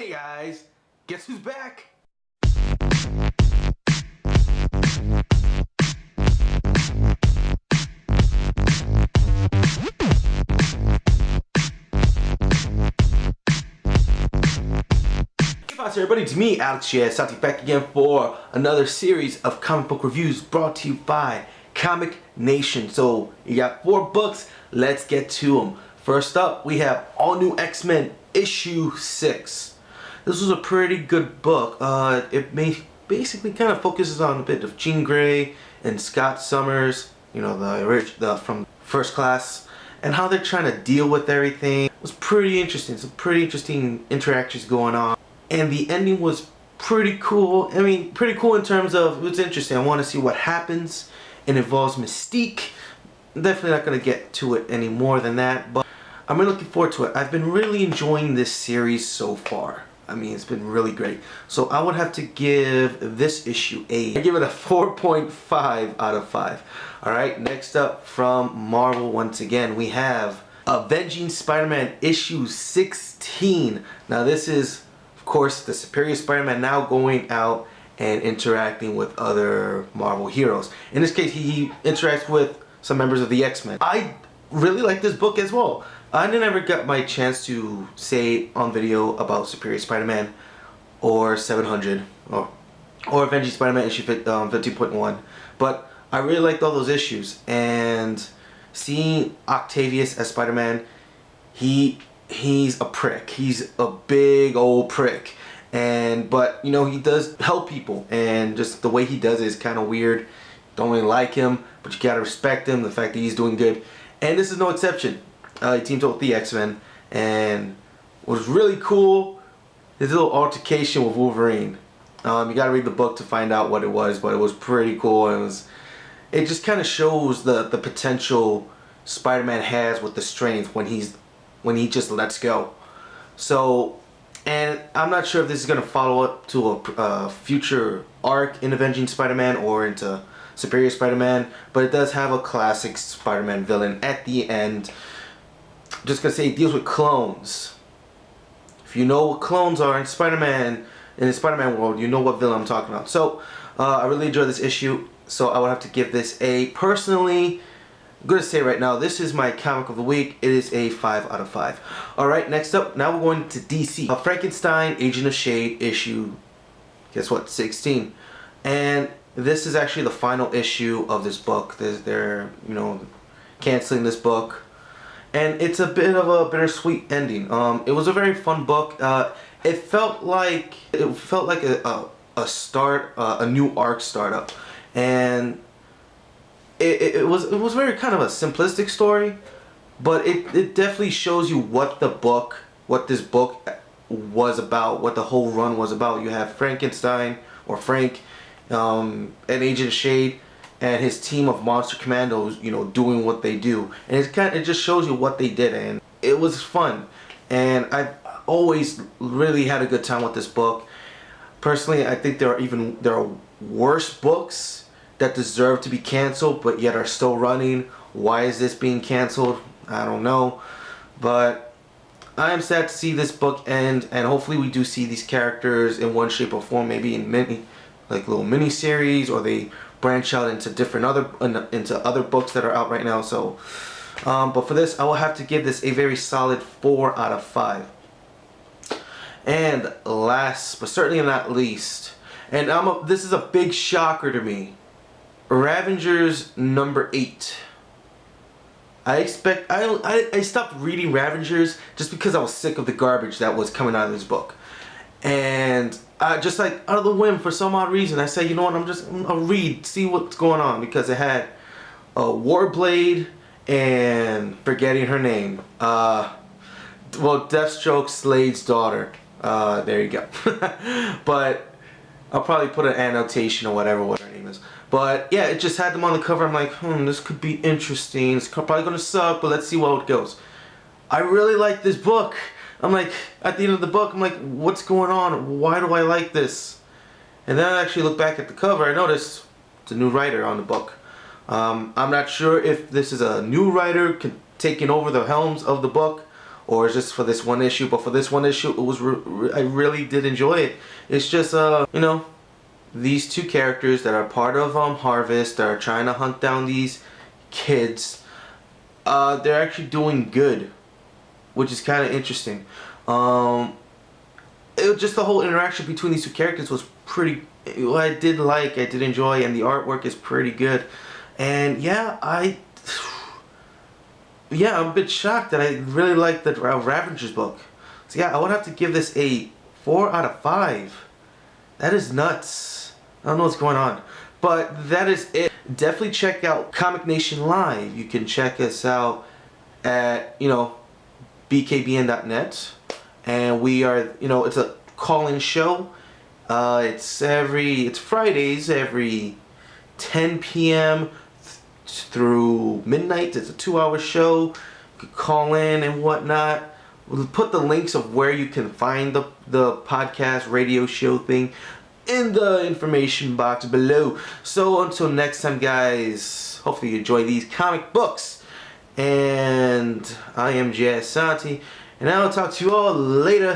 Hey guys, guess who's back? Hey everybody, it's me, S.H.A.D E, back again for another series of comic book reviews brought to you by Comic Nation. So you got 4 books, let's get to them. First up, we have All New X-Men issue 6. This was a pretty good book. It basically kind of focuses on a bit of Jean Grey and Scott Summers, you know, the from First Class, and how they're trying to deal with everything. It was pretty interesting. Some pretty interesting interactions going on, and the ending was pretty cool. I mean, pretty cool in terms of it's interesting. I want to see what happens. It involves Mystique. I'm definitely not going to get to it any more than that, but I'm really looking forward to it. I've been really enjoying this series so far. I mean, it's been really great. So I would have to give this issue I give it a 4.5 out of 5. Alright, next up from Marvel, once again, we have Avenging Spider-Man issue 16. Now this is, of course, the Superior Spider-Man now going out and interacting with other Marvel heroes. In this case, he interacts with some members of the X-Men. I really like this book as well. I never got my chance to say on video about Superior Spider-Man or 700 or Avenging Spider-Man issue 15.1, but I really liked all those issues, and seeing Octavius as Spider-Man, he's a prick. He's a big old prick, but you know, he does help people, and just the way he does it is kind of weird. Don't really like him, but you gotta respect him, the fact that he's doing good, and this is no exception. He teamed up with the X-Men, and what was really cool, his little altercation with Wolverine. You gotta read the book to find out what it was, but it was pretty cool. It just kind of shows the potential Spider-Man has with the strength when he just lets go. So, and I'm not sure if this is gonna follow up to a future arc in Avenging Spider-Man or into Superior Spider-Man, but it does have a classic Spider-Man villain at the end. Just gonna say it deals with clones. If you know what clones are in Spider-Man, in the Spider-Man world, you know what villain I'm talking about. So I really enjoyed this issue, so I would have to give this a, personally, I'm gonna say right now, this is my comic of the week. It is a 5 out of 5. Alright, next up, now we're going to DC. Frankenstein, Agent of S.H.A.D E issue, guess what, 16. And this is actually the final issue of this book. They're, you know, canceling this book. And it's a bit of a bittersweet ending. It was a very fun book. It felt like a start, a new arc startup, and it was very kind of a simplistic story, but it definitely shows you what this book was about, what the whole run was about. You have Frankenstein or Frank, an agent of S.H.A.D E, and his team of monster commandos, you know, doing what they do, and it just shows you what they did, and it was fun. And I've always really had a good time with this book. Personally, I think there are worse books that deserve to be canceled but yet are still running. Why is this being canceled? I don't know, but I am sad to see this book end, and hopefully we do see these characters in one shape or form, maybe in little mini series, or they branch out into into other books that are out right now. So but for this, I will have to give this a very solid 4 out of 5. And last but certainly not least, and this is a big shocker to me, Ravengers number 8. I stopped reading Ravengers just because I was sick of the garbage that was coming out of this book. And just like out of the whim, for some odd reason, I said, you know what, I'll read, see what's going on, because it had Warblade and forgetting her name. Well, Deathstroke, Slade's daughter. There you go. But I'll probably put an annotation or whatever what her name is. But yeah, it just had them on the cover. I'm like, this could be interesting. It's probably gonna suck, but let's see how it goes. I really like this book. I'm like, at the end of the book, I'm like, what's going on? Why do I like this? And then I actually look back at the cover, I noticed it's a new writer on the book. I'm not sure if this is a new writer taking over the helms of the book, or just for this one issue. But for this one issue, it was I really did enjoy it. It's just you know, these two characters that are part of Harvest, that are trying to hunt down these kids. They're actually doing good, which is kind of interesting. It was just the whole interaction between these two characters was pretty. I did enjoy, and the artwork is pretty good. And yeah, I'm a bit shocked that I really like the Ravengers book. So yeah, I would have to give this a 4 out of 5. That is nuts. I don't know what's going on. But that is it. Definitely check out Comic Nation Live. You can check us out at, you know, bkbn.net. And we are, you know, it's a call-in show. It's Fridays every 10 p.m. through midnight. It's a 2-hour show. You can call in and whatnot. We'll put the links of where you can find the podcast radio show thing in the information box below. So until next time, guys, hopefully you enjoy these comic books. And I am JazzSanti, and I'll talk to you all later.